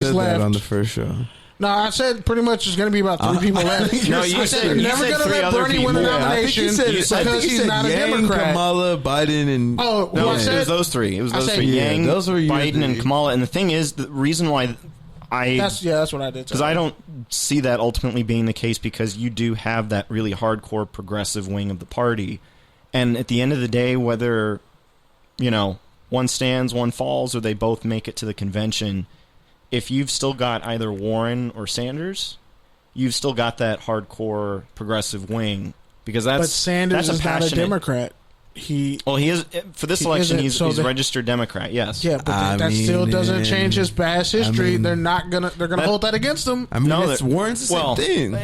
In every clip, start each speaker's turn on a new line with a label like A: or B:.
A: said
B: left.
A: that on the first show.
B: No, I said pretty much there's going to be about 3 people left.
C: No, you said
B: they're never going to let Bernie win the nomination because he's not a Democrat.
A: Kamala, Biden, and
C: no, it was those three. It was those three: Yang, Biden, and Kamala. And the thing is, the reason why
B: that's what I did.
C: Because I don't see that ultimately being the case, because you do have that really hardcore progressive wing of the party, and at the end of the day, whether one stands, one falls, or they both make it to the convention. If you've still got either Warren or Sanders, you've still got that hardcore progressive wing, because
B: but Sanders is not a Democrat. He
C: is for this election. He's a registered Democrat. Yes.
B: Yeah, but that still doesn't change his past history. They're gonna hold that against him.
A: Warren's the same thing.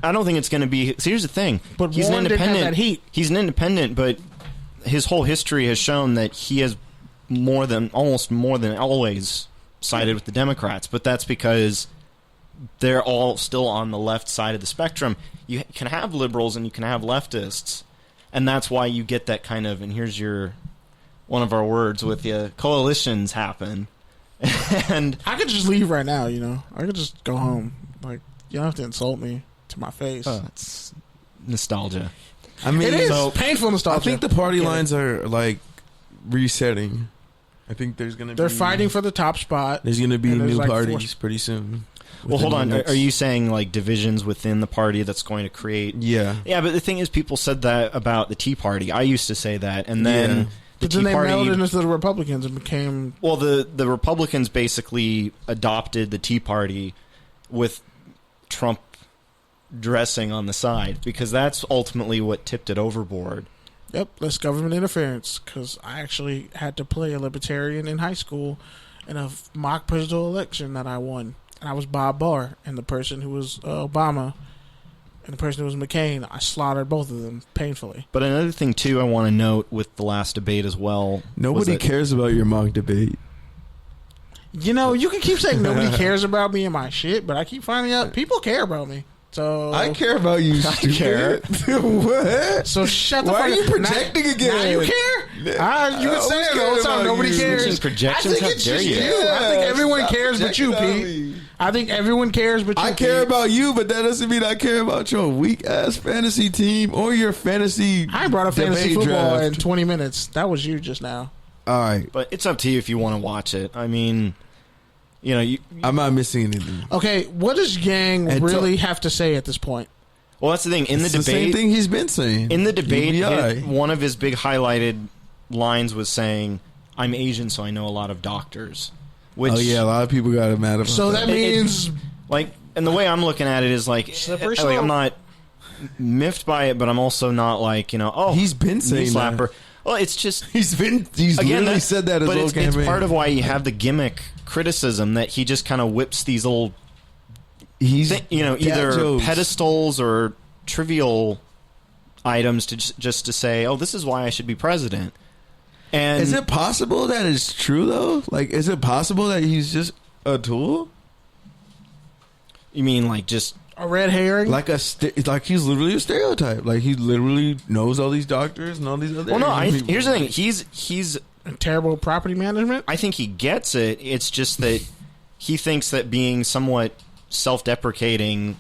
C: I don't think it's going to be. So here's the thing.
B: But
C: he's
B: Warren
C: an independent.
B: didn't have that heat.
C: He's an independent, but his whole history has shown that he has almost more than always sided with the Democrats, but that's because they're all still on the left side of the spectrum. You can have liberals and you can have leftists, and that's why you get that kind of, and here's one of our words with you, coalitions happen. And
B: I could just leave right now, I could just go home. Like, you don't have to insult me to my face.
C: It's nostalgia.
B: I mean, it is painful nostalgia.
A: I think the party lines are like resetting. I think they're
B: fighting for the top spot.
A: There's going to be new parties pretty soon.
C: Well, hold on. Are you saying like divisions within the party that's going to create?
A: Yeah.
C: Yeah, but the thing is, people said that about the Tea Party. I used to say that, and then
B: the Tea Party melded into the Republicans and became.
C: Well, the Republicans basically adopted the Tea Party with Trump dressing on the side, because that's ultimately what tipped it overboard.
B: Yep, less government interference, because I actually had to play a libertarian in high school in a mock presidential election that I won. And I was Bob Barr, and the person who was Obama and the person who was McCain, I slaughtered both of them painfully.
C: But another thing, too, I want to note with the last debate as well.
A: Nobody cares about your mock debate.
B: You can keep saying nobody cares about me and my shit, but I keep finding out people care about me. So
A: I care about you, stupid. What?
B: So shut the fuck up.
A: Why are you projecting again?
B: Now you care? You can say it all the time. Nobody cares.
C: Projections,
B: I think it's just you. I think everyone cares but you, Pete. I think everyone cares but you,
A: I care about you, but that doesn't mean I care about your weak-ass fantasy team or your fancy
B: I brought up fantasy football
A: draft.
B: in 20 minutes. That was you just now.
A: All right.
C: But it's up to you if you want to watch it. I mean...
A: I'm not missing anything.
B: Okay, what does Yang really have to say at this point?
C: Well, that's the thing. In the debate,
A: the same thing he's been saying.
C: In the debate, one of his big highlighted lines was saying, "I'm Asian, so I know a lot of doctors." Which,
A: a lot of people got mad about that.
B: So that means,
C: and the way I'm looking at it is I'm not miffed by it, but I'm also not
A: he's been saying
C: slapper.
A: That.
C: Well, it's just
A: he's literally said that as well.
C: It's part of why you have the gimmick criticism that he just kind of whips these little, either
A: jokes.
C: pedestals or trivial items just to say, oh, this is why I should be president. And
A: is it possible that it's true though? Like, is it possible that he's just a tool?
C: You mean just
B: a red herring?
A: Like he's literally a stereotype. Like he literally knows all these doctors and all these other.
C: Well, no. Here's the thing. He's
B: terrible property management.
C: I think he gets it. It's just that he thinks that being somewhat self-deprecating,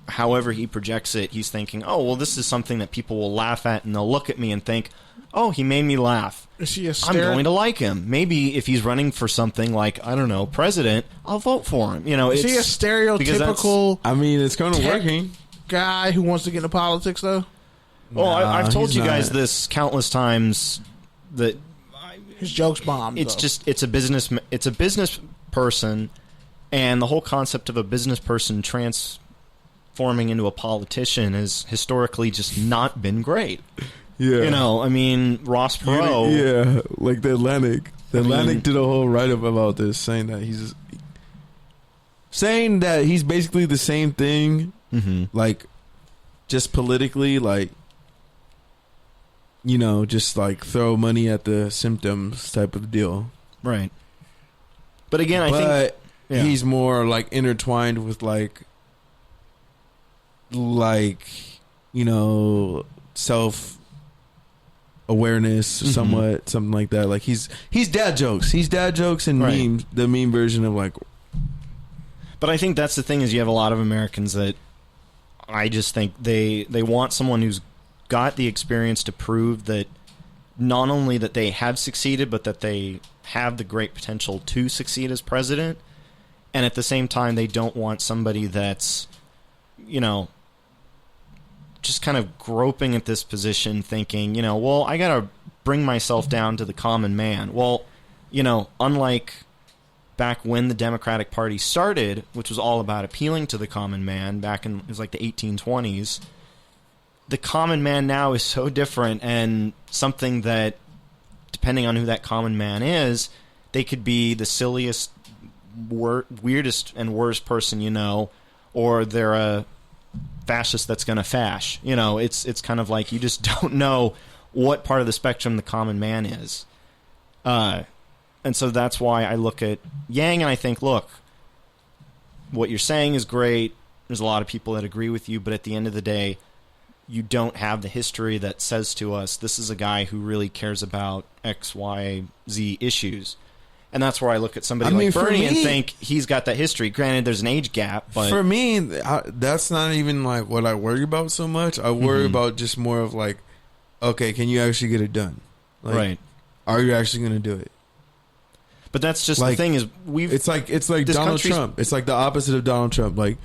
C: however he projects it, he's thinking, oh, well, this is something that people will laugh at, and they'll look at me and think, oh, he made me laugh.
B: Is he
C: I'm going to like him. Maybe if he's running for something like, I don't know, president, I'll vote for him.
B: Is he a stereotypical?
A: I mean, it's kind of working.
B: Guy who wants to get into politics, though.
C: Well, I've told you guys this countless times that
B: his jokes bomb.
C: It's a business person, and the whole concept of a business person transforming into a politician has historically just not been great.
A: Yeah.
C: I mean, Ross Perot.
A: Yeah, like the Atlantic. The Atlantic did a whole write-up about this, saying that he's basically the same thing, like, just politically, like, just like throw money at the symptoms type of deal.
C: Right. But again, I think
A: he's more like intertwined with like self awareness, somewhat, something like that. Like he's dad jokes. He's dad jokes and memes, the meme version of like
C: But I think that's the thing is you have a lot of Americans that I just think they want someone who's got the experience to prove that not only that they have succeeded, but that they have the great potential to succeed as president. And at the same time, they don't want somebody that's, just kind of groping at this position thinking, well, I got to bring myself down to the common man. Well, unlike back when the Democratic Party started, which was all about appealing to the common man back in, it was like the 1820s, the common man now is so different and something that, depending on who that common man is, they could be the silliest, weirdest and worst person or they're a fascist that's going to fash. It's kind of like you just don't know what part of the spectrum the common man is. And so that's why I look at Yang and I think, look, what you're saying is great. There's a lot of people that agree with you, but at the end of the day, you don't have the history that says to us, this is a guy who really cares about X, Y, Z issues. And that's where I look at somebody like Bernie and think he's got that history. Granted, there's an age gap, but
A: for me, that's not even like what I worry about so much. I worry about just more of like, okay, can you actually get it done? Like,
C: right?
A: Are you actually going to do it?
C: But that's just the thing is
A: It's like Donald Trump. It's like the opposite of Donald Trump. Like,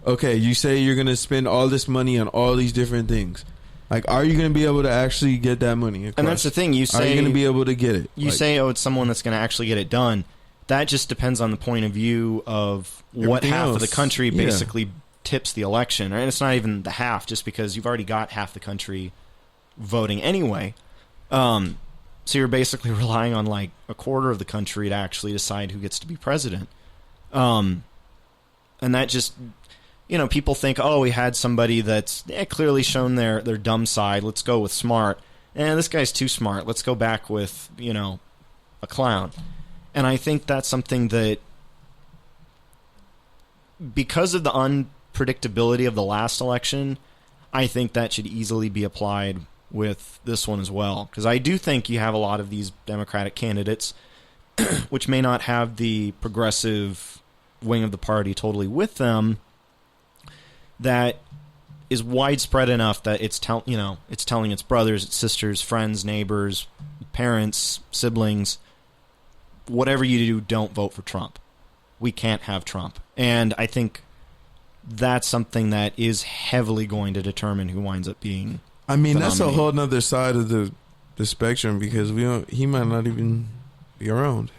A: okay, you say you're going to spend all this money on all these different things. Like, are you going to be able to actually get that money across?
C: And that's the thing. You say,
A: are you going to be able to get it?
C: You say, it's someone that's going to actually get it done. That just depends on the point of view of what half of the country basically tips the election. And it's not even the half, just because you've already got half the country voting anyway. So you're basically relying on like a quarter of the country to actually decide who gets to be president. And that just... people think, oh, we had somebody that's clearly shown their dumb side. Let's go with smart. This guy's too smart. Let's go back with, a clown. And I think that's something that, because of the unpredictability of the last election, I think that should easily be applied with this one as well. Because I do think you have a lot of these Democratic candidates, which may not have the progressive wing of the party totally with them, that is widespread enough that it's telling its brothers, its sisters, friends, neighbors, parents, siblings, whatever you do, don't vote for Trump. We can't have Trump. And I think that's something that is heavily going to determine who winds up being
A: that's a whole nother side of the spectrum, because he might not even be around.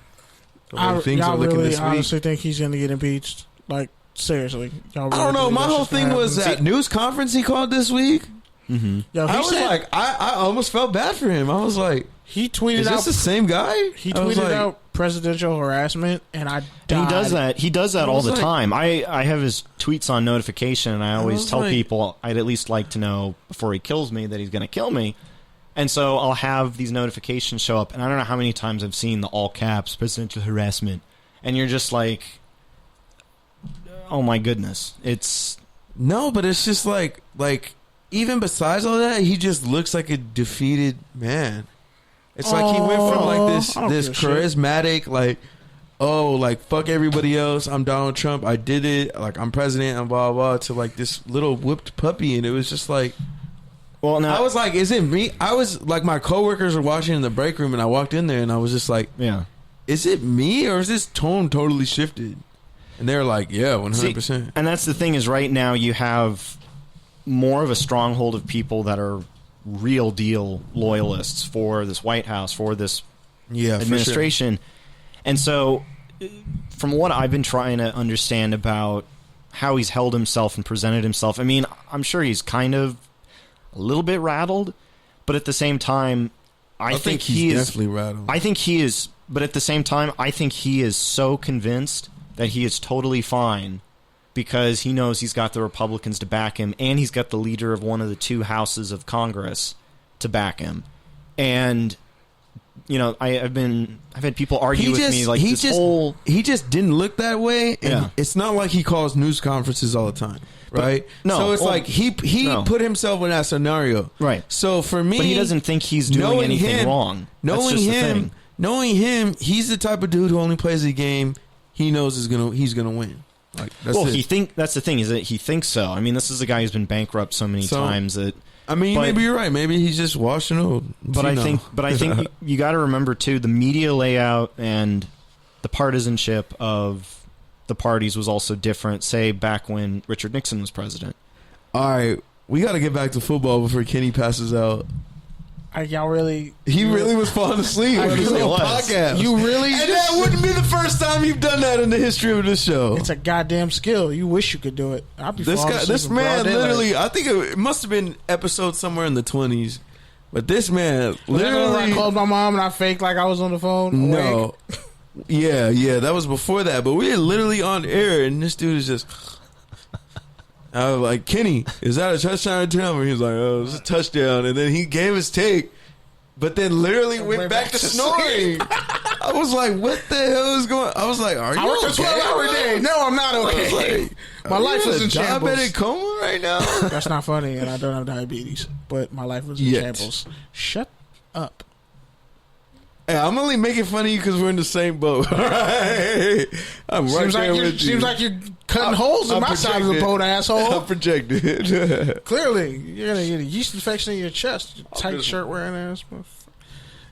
B: Y'all really honestly think he's going to get impeached? Like, seriously, y'all really
A: I don't know. My whole thing was that news conference he called this week.
B: Mm-hmm. Yo,
A: I almost felt bad for him. I was like,
B: he tweeted
A: is
B: out
A: this the same guy?
B: He tweeted out presidential harassment, and I died.
C: And he does that. He does that all the time. I have his tweets on notification, and I always tell people I'd at least like to know before he kills me that he's going to kill me. And so I'll have these notifications show up, and I don't know how many times I've seen the all caps presidential harassment, and you're just like, oh my goodness.
A: But it's just like even besides all that, he just looks like a defeated man. It's like he went from like this charismatic, like fuck everybody else, I'm Donald Trump, I did it, like I'm president and blah blah, to like this little whipped puppy. And it was just like, well, now I was like, is it me? I was like, my coworkers were watching in the break room, and I walked in there and I was just like, yeah, is it me, or is this tone totally shifted? And they're like, yeah, 100%.
C: And that's the thing, is right now you have more of a stronghold of people that are real deal loyalists for this White House, for this administration. For sure. And so from what I've been trying to understand about how he's held himself and presented himself, I mean, I'm sure he's kind of a little bit rattled, but at the same time, I think he is
A: definitely rattled.
C: I think he is, but at the same time, I think he is so convinced that he is totally fine, because he knows he's got the Republicans to back him, and he's got the leader of one of the two houses of Congress to back him. And I've had people argue with me like he
A: just didn't look that way. And it's not like he calls news conferences all the time, right? So it's like he put himself in that scenario, right? So for me,
C: but he doesn't think he's doing anything wrong.
A: Knowing him, he's the type of dude who only plays the game he knows he's gonna win. Like, that's
C: that's the thing is that he thinks so. I mean, this is a guy who's been bankrupt so many times that.
A: I mean, maybe you're right. Maybe he's just washing old.
C: But I think you got to remember too, the media layout and the partisanship of the parties was also different. Say back when Richard Nixon was president.
A: All right, we got to get back to football before Kenny passes out.
B: Y'all really...
A: He really was falling asleep.
B: I really was.
A: Podcast.
B: You really...
A: And that wouldn't be the first time you've done that in the history of this show.
B: It's a goddamn skill. You wish you could do it. I'd be
A: this man literally... I think it must have been episode somewhere in the 20s. But this man literally...
B: I called my mom and I faked like I was on the phone.
A: No. Yeah, that was before that. But we were literally on air and this dude is just... I was like, Kenny, is that a touchdown or touchdown? He was like, oh, it's a touchdown. And then he gave his take, but then literally went back to snoring. I was like, what the hell is going on? I was like, are you
B: I work
A: okay?
B: a 12-hour day. No, I'm not okay.
A: Like,
B: my life was in shambles.
A: Diabetic coma right now?
B: That's not funny, and I don't have diabetes, but my life was in shambles. Shut up.
A: Hey, I'm only making fun of you because we're in the same boat. Right? I'm right there with you.
B: Seems like you're cutting holes in my side of the boat, asshole.
A: I'm projected.
B: Clearly, you're going to get a yeast infection in your chest. Tight shirt wearing ass.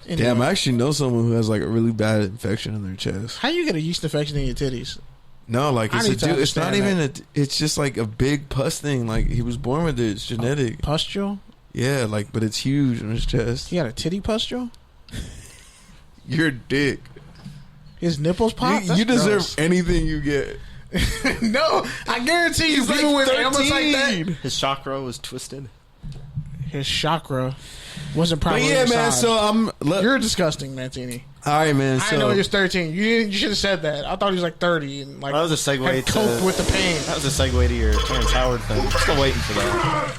B: Anyway.
A: Damn, I actually know someone who has like a really bad infection in their chest.
B: How you get a yeast infection in your titties?
A: No, like it's not even it's just like a big pus thing. Like he was born with it. It's genetic.
B: Pustule?
A: Yeah, like but it's huge in his chest.
B: He got a titty pustule?
A: Your dick.
B: His nipples pop?
A: You deserve anything you get.
B: No, I guarantee you people
A: like
B: with ailments like that.
C: His chakra was twisted.
B: His chakra wasn't properly
A: But yeah, man,
B: massaged.
A: so
B: You're disgusting, Mancini.
A: All right, man.
B: I know he was 13. You should have said that. I thought he was like 30 and like
C: that was a segue
B: had coped with the pain.
C: That was a segue to your Terrence Howard thing. I'm still waiting for that.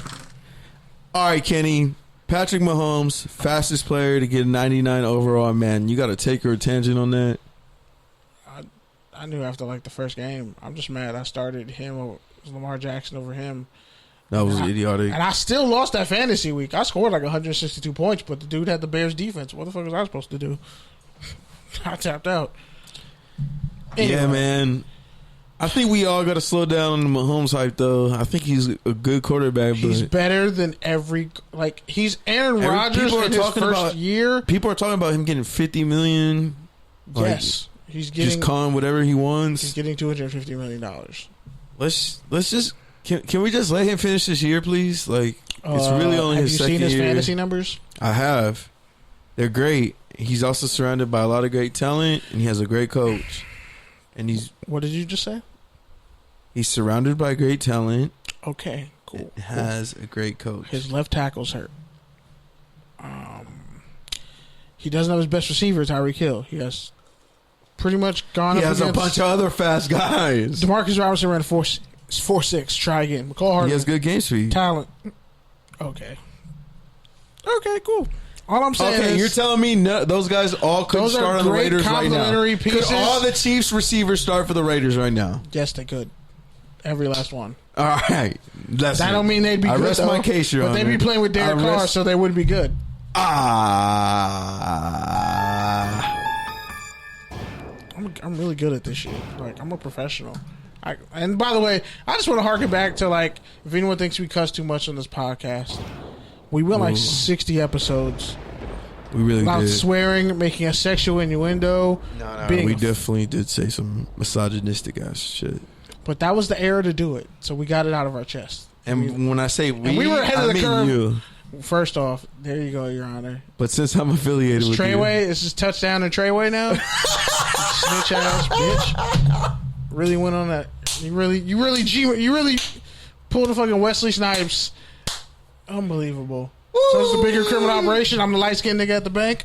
A: All right, Kenny. Patrick Mahomes, fastest player to get a 99 overall. Man, you got to take your tangent on that.
B: I knew after like the first game. I'm just mad I started him over Lamar Jackson over him.
A: That was idiotic.
B: And I still lost that fantasy week. I scored like 162 points, but the dude had the Bears defense. What the fuck was I supposed to do? I tapped out. Anyway.
A: Yeah, man. I think we all got to slow down on the Mahomes hype, though. I think he's a good quarterback.
B: He's better than he's Aaron Rodgers in his first year.
A: People are talking about him getting $50 million.
B: Yes. He's getting
A: just calling whatever he wants.
B: He's getting $250 million.
A: Let's just can we just let him finish this year, please? Like it's really only his second year.
B: Have you seen his fantasy numbers?
A: I have. They're great. He's also surrounded by a lot of great talent, and he has a great coach. And he's
B: what did you just say?
A: He's surrounded by great talent.
B: Okay, cool.
A: Has a great coach.
B: His left tackle's hurt. He doesn't have his best receiver, Tyreek Hill. He has pretty much gone.
A: He has a bunch of other fast guys.
B: Demarcus Robinson ran 4.6. Try again. McCall Hardman.
A: He has good game speed.
B: Talent. Okay, cool. All I'm saying is...
A: you're telling me those guys all could start on the Raiders right now?
B: Pieces.
A: Could all the Chiefs receivers start for the Raiders right now?
B: Yes, they could. Every last one.
A: All right.
B: That don't mean they'd be good,
A: rest my case, Your
B: Honor. But they'd be playing with Derek Carr, so they wouldn't be good. I'm really good at this shit. Like, I'm a professional. And by the way, I just want to harken back to, like, if anyone thinks we cuss too much on this podcast... We went like 60 episodes.
A: We really did.
B: Swearing, making a sexual innuendo.
A: No, we definitely did say some misogynistic ass shit.
B: But that was the era to do it, so we got it out of our chest.
A: And when I say we
B: were ahead of the curve.
A: You.
B: First off, there you go, Your Honor.
A: But since I'm affiliated with
B: Treyway,
A: you,
B: is this touchdown and Treyway now? Snitch ass bitch. Really went on that. You really pulled a fucking Wesley Snipes. Unbelievable. Woo! So it's a bigger criminal operation. I'm the light skinned nigga at the bank.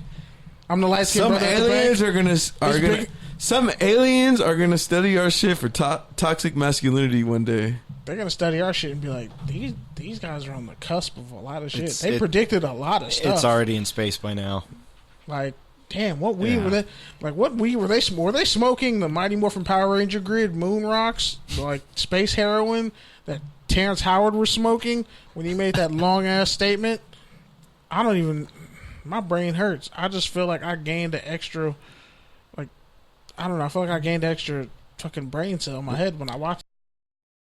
B: I'm the light skinned brother at the bank.
A: Some aliens are gonna study our shit for toxic masculinity one day.
B: They're gonna study our shit and be like, these guys are on the cusp of a lot of shit. They predicted a lot of stuff.
C: It's already in space by now.
B: Like, damn, what weed were they? Like, what weed were they? Were they smoking the Mighty Morphin Power Ranger grid, moon rocks, like space heroin that Terrence Howard was smoking when he made that long ass statement? I don't even. My brain hurts. I just feel like I gained an extra. Like, I don't know. I feel like I gained extra fucking brain cell in my head when I watched.